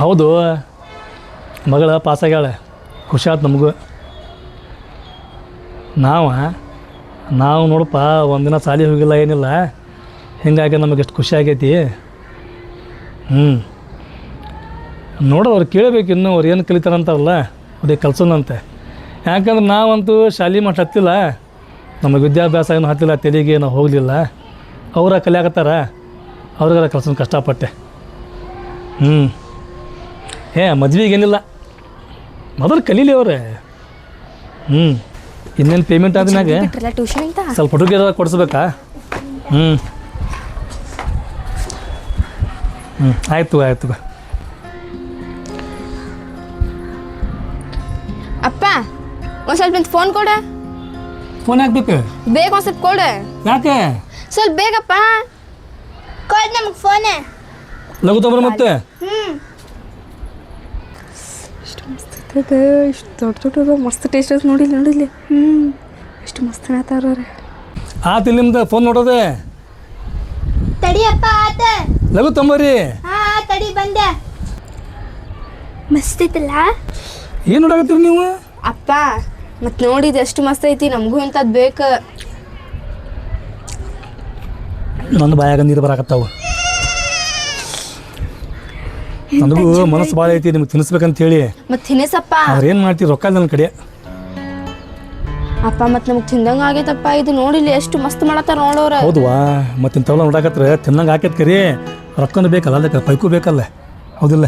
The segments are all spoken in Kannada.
ಹೌದು, ಮಗಳ ಪಾಸಾಗ್ಯಾಳೆ, ಖುಷಿ ಆಯ್ತು ನಮಗೂ. ನಾವು ನೋಡಪ್ಪ ಒಂದಿನ ಸಾಲಿ ಹೋಗಿಲ್ಲ, ಏನಿಲ್ಲ, ಹಿಂಗಾಗಿ ನಮಗೆ ಎಷ್ಟು ಖುಷಿ ಆಗೈತಿ. ನೋಡೋದು ಅವ್ರು ಕೇಳಬೇಕು, ಇನ್ನೂ ಅವ್ರು ಏನು ಕಲಿತಾರಂತಾರಲ್ಲ ಅವ್ರಿಗೆ ಕಲ್ಸೋಣಂತೆ. ಯಾಕಂದ್ರೆ ನಾವಂತೂ ಶಾಲೆ ಮಟ್ಟ ಹತ್ತಿಲ್ಲ, ನಮಗೆ ವಿದ್ಯಾಭ್ಯಾಸ ಏನು ಹತ್ತಿಲ್ಲ, ತೆಲಿಗೆ ನಾವು ಹೋಗಲಿಲ್ಲ. ಅವರ ಕಲಿಯಾಕತ್ತಾರ, ಅವ್ರಿಗೆಲ್ಲ ಕಲ್ಸೋಣ ಕಷ್ಟಪಟ್ಟೆ. ಮದ್ವೆಗೆ ಏನಿಲ್ಲ, ಮೊದಲು ಕಲೀಲಿ ಅವ್ರೆ. ಇನ್ನೇನು ಪೇಮೆಂಟ್ ಆದ್ಮ್ಯಾಗ ಸ್ವಲ್ಪ ಹುಡುಗಿ ಕೊಡಿಸ್ಬೇಕಾ? ಆಯ್ತು. ಅಪ್ಪ ಒಂದು ಸ್ವಲ್ಪ ನಿಂತು ಫೋನ್ ಕೊಡ. ಫೋನ್ ಹಾಕ್ಬೇಕು, ಬೇಗ ಒಂದು ಸ್ವಲ್ಪ ಕೊಡ. ಯಾಕೆ? ಸ್ವಲ್ಪ ಬೇಗಪ್ಪ ಕೊಡ್ ನಮಗೆ ಫೋನ್. ಲಘು ತಗೊಬ್ರ ಮತ್ತೆ. ಇಷ್ಟು ದೊಡ್ಡ ಮಸ್ತ್ ಟೇಸ್ಟ್ ಐತೆ. ನೋಡಿಲ್ಲ ಎಷ್ಟು ಮಸ್ತ್ ಆತಾವ್ರೆ. ಆತು ನಿಮ್ದು ಫೋನ್ ನೋಡೋದೆ. ತಡಿಯಪ್ಪ ಆತ. ಲಘು ತೊಂಬರಿ. ತಡಿ ಬಂದೆ. ಮಸ್ತ್ ಐತಲ್ಲ? ಏನು ನೋಡಾಕತ್ತೀರಿ ನೀವು? ಅಪ್ಪ ಮತ್ತೆ ನೋಡಿದ್ದು ಎಷ್ಟು ಮಸ್ತ್ ಐತಿ, ನಮಗೂ ಇಂಥದ್ದು ಬೇಕು. ನನ್ನ ಬಾಯಾಗ ನೀರು ಬರಾಕತ್ತಾವು. ನನಗೂ ಮನಸ್ಸು ಭಾಳ ಐತಿ ನಿಮ್ಗೆ ತಿನ್ನಿಸ್ಬೇಕಂತ ಹೇಳಿ. ಮತ್ತೆ ತಿನ್ನಿಸಪ್ಪ. ಅವ್ರು ಏನು ಮಾಡ್ತೀವಿ, ರೊಕ್ಕ ನನ್ನ ಕಡೆ. ಅಪ್ಪ ಮತ್ತೆ ನಮಗೆ ತಿಂದಂಗೆ ಆಗೈತಪ್ಪ. ಇದು ನೋಡಿಲ್ಲ ಎಷ್ಟು ಮಸ್ತ್ ಮಾಡತ್ತಾರ ನೋಡೋರ. ಹೌದವಾ, ಮತ್ತೆ ಇಂಥವೆಲ್ಲ ನೋಡಾಕತ್ರೆ ತಿನ್ನಂಗೆ ಆಕೈತೆ ಕರಿ. ರೊಕ್ಕನೂ ಬೇಕಲ್ಲ, ಅದಕ್ಕೆ ಪೈಕು ಬೇಕಲ್ಲ, ಹೌದಿಲ್ಲ?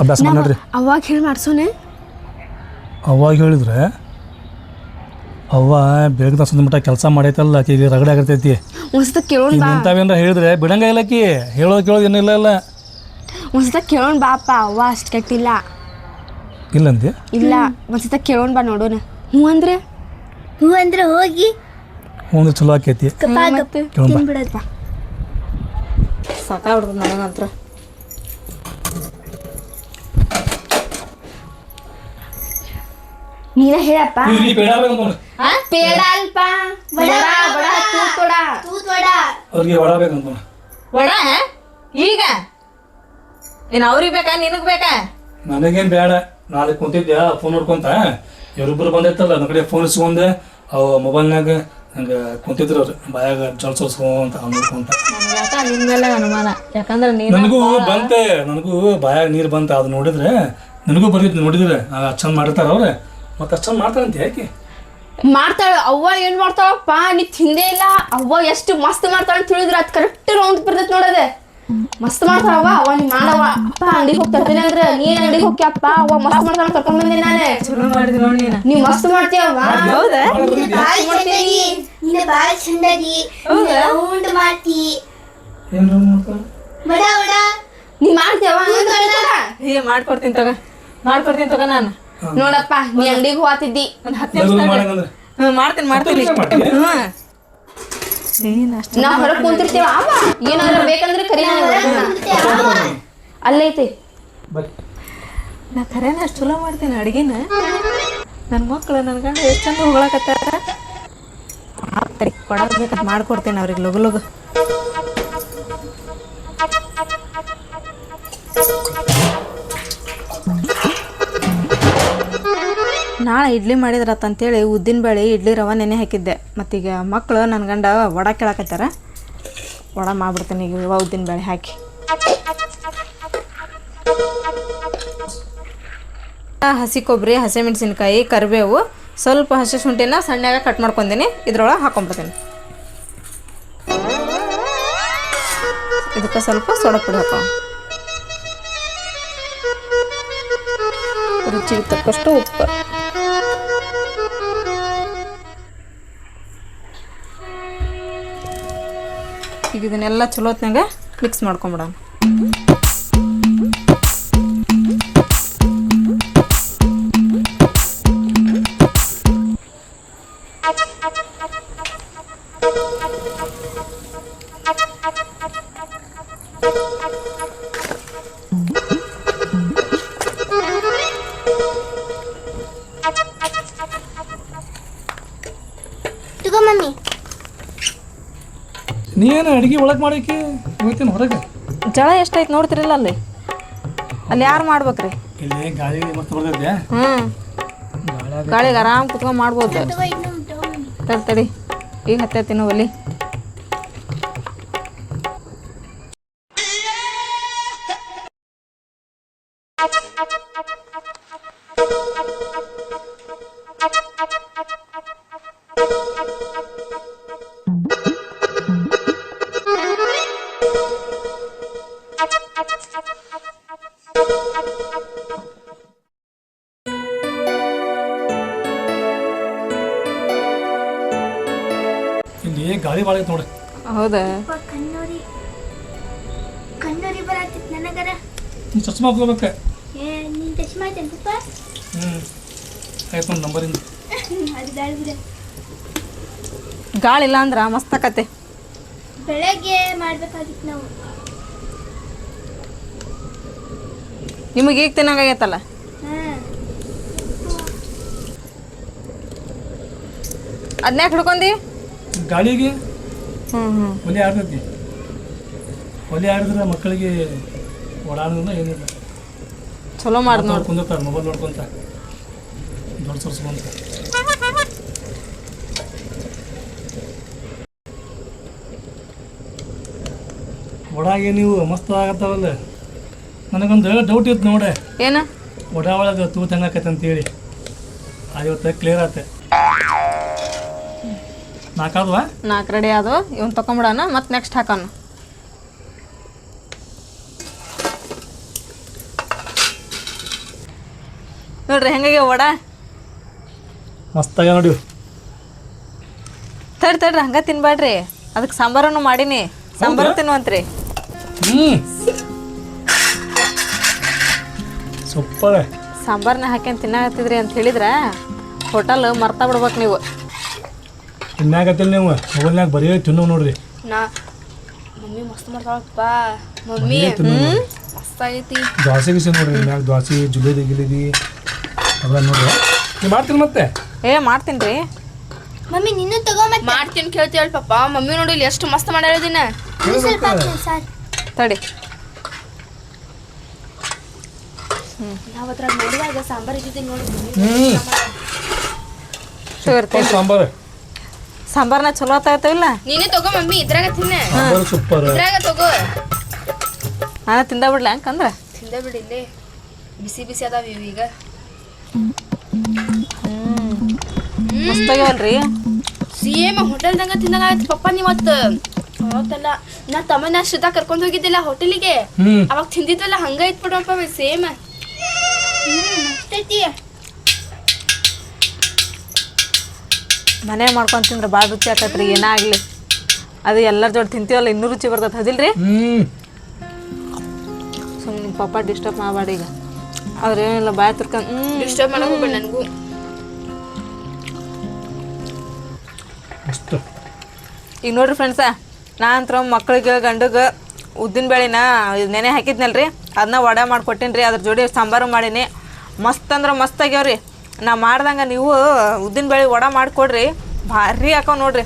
ಅಭ್ಯಾಸ ಮಾಡಿ ನೋಡ್ರಿ. ಅವಾಗ ಹೇಳಿ ಮಾಡ್ಸೋನೆ. ಅವಾಗ ಹೇಳಿದ್ರೆ ಅವ್ವ ಬೆಳಗ್ಗೆ ಸಂದ ಮಟ್ಟ ಕೆಲಸ ಮಾಡೈತಲ್ಲ, ಆಕೆಗೆ ರಗಡೆ ಆಗಿರ್ತೈತಿ. ಒಂದ್ಸತ ಕೇಳೋಣ ಬಾ. ಇಂಥವೇನಾರ ಹೇಳಿದ್ರೆ ಬಿಡಂಗ ಇಲ್ಲಕಿ, ಹೇಳೋದು ಕೇಳೋದು ಏನಿಲ್ಲ. ಒಂದ್ಸತ ಕೇಳೋಣ ಬಾಪ್ಪ, ಅವ್ವ ಅಷ್ಟು ಕೆಟ್ಟಿಲ್ಲ. ಇಲ್ಲಂದೆ? ಇಲ್ಲ, ಒಂದ್ಸತ ಕೇಳೋಣ ಬಾ, ನೋಡೋಣ. ಹ್ಞೂ ಅಂದ್ರೆ ಹೋಗಿ ಹ್ಞೂ ಅಂದ್ರೆ ಚಲೋ ಆಕೈತಿ. ಸಾಕಾಗ್ಬಿಡ್ತದ ನನಗಂತ್ರ. ನೀನ ಹೇಳಪ್ಪ. ಪೇಡ ಅಲ್ಪ, ಅವ್ರಿಗೆ ವಡ ಬೇಕಂತ. ವಡ ಈಗ ಏನು ಅವ್ರಿಗೆ ಬೇಕಾ ನಿನಗೆ ಬೇಕಾ? ನನಗೇನು ಬೇಡ. ನಾಳೆ ಕುಂತಿದ್ದೆ ಫೋನ್ ನೋಡ್ಕೊಂತ, ಇವರಿಬ್ಬರು ಬಂದೈತಲ್ಲ ನನ್ನ ಕಡೆ ಫೋನ್ ಇಸ್ಕೊಂಡೆ. ಅವು ಮೊಬೈಲ್ನಾಗ ಹಂಗೆ ಕುಂತಿದ್ರು ಅವ್ರು, ಬಾಯಾಗ ಜಲ್ಸೋಸ್ಕೊಂತ ನೋಡ್ಕೊಂತ. ನಿನ್ನ ಮೇಲೆ ಅನುಮಾನ, ಯಾಕಂದ್ರೆ ನನಗೂ ಬಂತೆ, ನನಗೂ ಬಾಯಾಗ ನೀರು ಬಂತ. ಅದು ನೋಡಿದ್ರೆ ನನಗೂ ಬರ್ತೈತಿ. ನೋಡಿದ್ರೆ ಚಂದ ಮಾಡಿರ್ತಾರ ಅವ್ರೆ, ಮತ್ತೆ ಅಷ್ಟು ಚಂದ ಮಾಡ್ತಾರಂತೆ. ಯಾಕೆ ಮಾಡ್ತಾಳ ಅವ್ವ? ಏನ್ ಮಾಡ್ತಾಳಪ್ಪ, ನೀ ತಿಂದೇ ಇಲ್ಲ. ಅವ್ವ ಎಷ್ಟು ಮಸ್ತ್ ಮಾಡ್ತಾಳ ಅಂತ ಹೇಳಿದ್ರೆ ಅದು ಕರೆಕ್ಟ್ ರೌಂಡ್ ಬರ್ತೈತಿ ನೋಡದೆ. ಮಸ್ತ್ ಮಾಡ್ತಾಳವ್ವ. ಅವ್ವ ನೀ ಮಾಡವ್ವ. ಅಪ್ಪ ಅಂಗಡಿಗೆ ಹೋಗಿ ತರ್ತೇನೆ ಅಂದ್ರೆ ನೀನ್ ಅಂಗಡಿಗೆ ಹೋಗ್ಯಪ್ಪ. ಅವ್ವ ಮಸ್ತ್ ಮಾಡ್ತಾಳ, ಕರ್ಕೊಂಡ್ ಬಂದೆ ನಾನೇ. ಚಲೋ ಮಾಡಿದ್ವಿ ನೋಡಿ. ನೀವ್ ಮಸ್ತ್ ಮಾಡ್ತೀಯವ್ವ. ಹೌದಾ? ನೀ ಮಾಡ್ತೀಯವ್ವ? ಮಾಡ್ಕೊಡ್ತೀನಿ ತಗ ನಾನು. ನೋಡಪ್ಪ, ನೀ ಅಂಗಡಿಗೆ ಹೋಗ್ತಿದ್ದಿ. ಒಂದು 10 ನಿಮಿಷ ಮಾಡ್ತೀನಿ. ನಾವ್ ಹೊರಗೆ ಕುಂತಿರ್ತೇವ. ಏನಾದ್ರು ಬೇಕಂದ್ರೆ ಕರಿ, ಅಲ್ಲೈತಿ. ನಾ ಖರೇನ ಅಷ್ಟು ಚಲೋ ಮಾಡ್ತೀನಿ ಅಡುಗೆನ. ನನ್ನ ಮಕ್ಕಳು ನನ್ನ ಗಂಡ ಎಷ್ಟು ಚಂದ ಹೊಗಳಕತ್ತಾರ. ಕೊಡೋದು ಬೇಕಂತ ಮಾಡ್ಕೊಡ್ತೇನೆ ಅವ್ರಿಗೆ ಲಗು. ನಾಳೆ ಇಡ್ಲಿ ಮಾಡಿದ್ರತ್ತಂತೇಳಿ ಉದ್ದಿನ ಬೇಳೆ ಇಡ್ಲಿ ರವೆ ನೆನೆ ಹಾಕಿದ್ದೆ. ಮತ್ತೀಗ ಮಕ್ಕಳು ನನ್ನ ಗಂಡ ವಡ ಕೇಳಕತ್ತಾರ. ವಡ ಮಾಡ್ಬಿಡ್ತೀನಿ ಈಗ ಉದ್ದಿನ ಬೇಳೆ ಹಾಕಿ. ಹಸಿ ಕೊಬ್ಬರಿ, ಹಸಿಮೆಣಸಿನ್ಕಾಯಿ, ಕರಿಬೇವು, ಸ್ವಲ್ಪ ಹಸಿ ಶುಂಠಿನ ಸಣ್ಣಗೆ ಕಟ್ ಮಾಡ್ಕೊಂತೀನಿ. ಇದ್ರೊಳಗೆ ಹಾಕೊಂಡ್ಬಿಡ್ತೀನಿ. ಇದಕ್ಕೆ ಸ್ವಲ್ಪ ಸೋಡಾ ಪುಡಿ ಹಾಕೋ, ರುಚಿಗೆ ತಕ್ಕಷ್ಟು ಉಪ್ಪು. ಈಗ ಇದನ್ನೆಲ್ಲ ಚಲೋ ಹೊತ್ನಾಗ ಮಿಕ್ಸ್ ಮಾಡ್ಕೊಂಬಿಡೋಣ. ನೀನು ಅಡುಗೆ ಒಳಗೆ ಮಾಡಕ್ಕೆ ಹೋಗ್ತೀನಿ ಹೊರಗೆ. ಜಳ ಎಷ್ಟಾಯ್ತು ನೋಡ್ತಿರಲ್ಲ ಅಲ್ಲಿ? ಅಲ್ಲಿ ಯಾರು ಮಾಡ್ಬೇಕ್ರಿ? ಇಲ್ಲಿ ಗಾಳಿ ಮಸ್ತ್ ಬರ್ತೈತೆ. ಗಾಳಿಗೆ ಆರಾಮ್ ಕುತ್ಕೊಂಡ್ ಮಾಡ್ಬೋದು. ತಡಿ ಈಗ ಹತ್ತೈತಿ ನಾವು ಒಲಿ. ಇಲ್ಲಿ ಗಾಳಿ ಭಾಳ ಐತೆ ನೋಡಿ. ಹೌದಾ? ಕಣ್ಣೂರಿ ಬರತ್ತಿತ್ತು ನನಗರ. ನೀನು ಚಸ್ಮಾ ಹಾಕೋಬೇಕು. ನೀನು ಚಶ್ಮಾ ಐತೆ ಪಪ್ಪ? ಆಯ್ತು ಒಂದು ನಂಬರಿಂದ. ಅದು ದಾಳಿಬಿಡ. ಗಾಳಿ ಇಲ್ಲ ಅಂದ್ರೆ ಮಸ್ತ್ ಆಕತ್ತೆ. ಬೆಳಗ್ಗೆ ಮಾಡ್ಬೇಕಾಗಿತ್ತು ನಾವು. ನಿಮಗೆ ಈಗ ತಿನ್ನಂಗಾಗೈತಲ್ಲ. ಅದನ್ಯಾಕೆ ಹಿಡ್ಕೊಂಡಿ? ಗಾಳಿಗೆ ಒಲೆ ಆಡ್ತೈತಿ. ಒಲೆ ಆಡಿದ್ರೆ ಮಕ್ಕಳಿಗೆ ಓಡಾಡೋದಿಲ್ಲ ಏನಿಲ್ಲ. ಚಲೋ ಮಾಡಿ ನೋಡಿ. ಕುಂದಿರ್ತಾರೆ ಮೊಬೈಲ್ ನೋಡ್ಕೊಂತ ದೊಡ್ಡ ಸರ್ಸ್ಕೊಂತ. ಒಳಗೆ ನೀವು ಮಸ್ತ್ ಆಗತ್ತಾವಲ್ಲ. ನನಗೊಂದು ಡೌಟ್ ಇತ್ತು ನೋಡೆ. ಏನ? ಒಡ ಒಳಗೆ ತೂತ್ ಹೆಂಗಾಕೈತೆ ಅಂತೇಳಿ ಅದು ಇವತ್ತು ಕ್ಲಿಯರ್ ಆಯ್ತು. 4 ಆದ್ವಾ? 4 ರೆಡಿ ಅದು. ಇವನ್ ತಕೊಂಬಿಡೋಣ ಮತ್ತೆ ನೆಕ್ಸ್ಟ್ ಹಾಕೋಣ. ನೋಡ್ರಿ ಹೆಂಗಾಗ್ಯಾವ ವಡ. ಮಸ್ತಾಗ ನೋಡಿ. ತಡ್ರಿ ಹಂಗ ತಿನ್ಬೇಡ್ರಿ. ಅದಕ್ಕೆ ಸಾಂಬಾರನ್ನು ಮಾಡೀನಿ. ಸಾಂಬಾರು ತಿನ್ನುವಂತ್ರಿ. ಸೂಪರ್. ಸಾಂಬಾರನ್ನ ಹಾಕ್ಯಂಡ್ ತಿನ್ನಾಕತ್ತಿದ್ರಿ ಅಂತ ಹೇಳಿದ್ರೆ ಹೋಟೆಲ್ ಮರ್ತಾ ಬಿಡ್ಬೇಕು ನೀವು. ತಿನ್ನಾಕತ್ತಿಲ್ಲ ನೀವು ಮೊಬೈಲ್ನಾಗ ಬರೀ ತಿನ್ನೋ ನೋಡ್ರಿ. ಮಮ್ಮಿ ಮಸ್ತ್ ಮಾಡ್ತಾಳಪ್ಪ. ಮಮ್ಮಿ ಮಸ್ತ್ ಆಗೈತಿ. ದೋಸೆ ಗಿಸೆ ನೋಡ್ರಿ. ಮ್ಯಾಗ ದೋಸೆ ಜುಲೇಬಿ ಗಿಲೇಬಿ ಅವೆಲ್ಲ ನೋಡ್ರಿ. ನೀವು ಮಾಡ್ತೀನಿ ಮತ್ತೆ? ಮಾಡ್ತೀನಿ ರೀ ಮಮ್ಮಿ. ನಿನ್ನೂ ತಗೋ ಮತ್ತೆ. ಮಾಡ್ತೀನಿ ಕೇಳ್ತೀವಲ್ಲ ಪಪ್ಪ. ಮಮ್ಮಿ ನೋಡಿ ಇಲ್ಲಿ ಎಷ್ಟು ಮಸ್ತ್ ಮಾಡ್ಯಾಳ ಇದನ್ನ. ಸ್ವಲ್ಪ ಸಾರ್. ತಡಿ. ನಾವು ಅದ್ರ ನೋಡುವಾಗ ಸಾಂಬಾರ್ ಇದ್ದಿದ್ದು ನೋಡಿ. ಸಾಂಬಾರು ಸಾಂಬಾರ್ನ ಚಲೋ ಆಗ್ತಾವಿಲ್ಲ. ನೀನೇ ತಗೋ ಮಮ್ಮಿ. ಇದ್ರಾಗ ತಿನ್ನ. ಸಾಂಬಾರು ಸೂಪರ್. ಇದ್ರಾಗ ತಗೋ. ನಾನು ತಿಂದ ಬಿಡ್ಲ ಹಂಗಂದ್ರೆ? ತಿಂದ ಬಿಡಿಲ್ಲಿ ಬಿಸಿ ಬಿಸಿ ಅದಾವ ಈಗ. ಮಸ್ತಾಗ್ಯಾವಲ್ರಿ. ಸೇಮ್ ಹೋಟೆಲ್ದಂಗ ತಿಂದಂಗ ಆಯ್ತು ಪಪ್ಪ. ನೀವತ್ತು ಅವತ್ತಲ್ಲ ನಾ ತಮ್ಮನ ಶ್ರದ್ಧಾ ಕರ್ಕೊಂಡು ಹೋಗಿದ್ದಿಲ್ಲ ಹೋಟೆಲಿಗೆ. ಅವಾಗ ತಿಂದಿದ್ವಲ್ಲ ಹಂಗ ಐತ್ ಬಿಡಪ್ಪ ಸೇಮ್. ಮನೆ ಮಾಡ್ಕೊಂಡು ತಿಂದ್ರೆ ಭಾಳ ರುಚಿ ಆಕತ್ರಿ. ಏನಾಗ್ಲಿ ಅದು ಎಲ್ಲರ ಜೋಡಿ ತಿಂತೀವಲ್ಲ ಇನ್ನೂ ರುಚಿ ಬರ್ತೈತೆ ಹದಿಲ್ರಿ. ಸುಮ್ಮನೆ ಪಪ್ಪ ಡಿಸ್ಟರ್ಬ್ ಮಾಡಬೇಡಿ. ಈಗ ಅವ್ರೇನಿಲ್ಲ ಬಾಯ್ ತುರ್ಕೊಂಡು ಡಿಸ್ಟರ್ಬ್ ಮಾಡಕ್ ಹೋಗ್ಬೇಡ ನನಗೂ. ಈಗ ನೋಡ್ರಿ ಫ್ರೆಂಡ್ಸ, ನಾ ಅಂತರ ಮಕ್ಳಿಗೆ ಗಂಡಗೆ ಉದ್ದಿನ ಬೇಳೆನ ನೆನೆ ಹಾಕಿದ್ನಲ್ರಿ, ಅದನ್ನ ವಡೆ ಮಾಡಿಕೊಟ್ಟೀನಿ ರೀ. ಅದ್ರ ಜೋಡಿ ಸಾಂಬಾರು ಮಾಡೀನಿ. ಮಸ್ತ್ ಅಂದ್ರೆ ಮಸ್ತ್ ಆಗ್ಯಾವ್ರಿ. ನಾ ಮಾಡ್ದಂಗೆ ನೀವು ಉದ್ದಿನ ಬೇಳೆ ವಡೆ ಮಾಡಿಕೊಡ್ರಿ. ಭಾರಿ ಹಾಕವ್ ನೋಡ್ರಿ.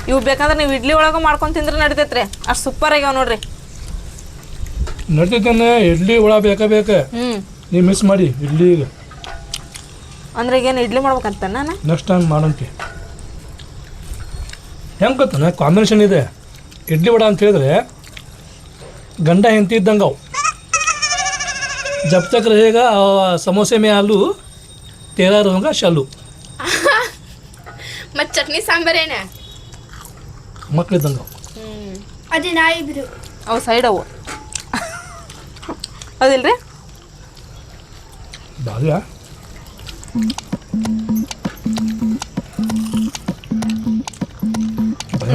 ಇವು ಬೇಕಂದ್ರೆ ನೀವು ಇಡ್ಲಿ ಒಳಗೆ ಮಾಡ್ಕೊಂಡು ತಿಂದ್ರೆ ನಡಿತೈತ್ರಿ. ಅಷ್ಟು ಸೂಪರ್ ಆಗ್ಯಾವ ನೋಡ್ರಿ. ನಡ್ತೈತೆ ಇಡ್ಲಿ ಒಳ ಬೇಕಾ. ನೀವು ಮಿಸ್ ಮಾಡಿ ಇಡ್ಲಿ. ಈಗ ಅಂದ್ರೆ ಈಗೇನು ಇಡ್ಲಿ ಮಾಡ್ಬೇಕಂತ ನಾನು ನೆಕ್ಸ್ಟ್ ಟೈಮ್ ಮಾಡೋಂತಿ. ಹೆಂಗೆ ಗೊತ್ತಾನೆ ಕಾಂಬಿನೇಷನ್ ಇದೆ. ಇಡ್ಲಿ ವಡ ಅಂತ ಹೇಳಿದ್ರೆ ಗಂಡ ಹೆಂಡತಿ ಇದ್ದಂಗೆ ಅವು. ಜಬ್ ತಕ್ रहेगा ಸಮೋಸೆ ಮೇ ಆಲೂ तेरा रहूँगा ಶಾಲು. ಮತ್ ಚಟ್ನಿ ಸಾಂಬಾರ್ ಏನ ಮಕ್ಳಿದ್ದಂಗೆ ಅವು. ಅದೇ ನಾಯಿ ಬಿಡು. ಅವು ಸೈಡ್ ಅವು ಹೌದಿಲ್ರಿ? ಬಾದ್ಯಾ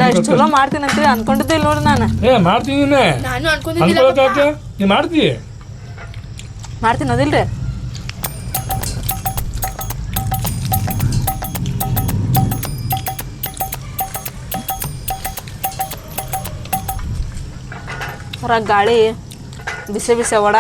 ನಾ ಇಷ್ಟು ಚಲೋ ಮಾಡ್ತೀನಿ ಅಂತೇಳಿ ಅನ್ಕೊಂಡಿದ್ದೆ ಇಲ್ಲ ನೋಡ್ರಿ. ನಾನು ಮಾಡ್ತೀನಿ. ನಾನು ಅನ್ಕೊಂಡಿದ್ದಿಲ್ಲ. ನೀ ಮಾಡ್ತೀವಿ. ಮಾಡ್ತೀನಿ ಅದಿಲ್ರಿ. ಹೊರಗೆ ಗಾಳಿ ಬಿಸಿ ಬಿಸಿ ವಡ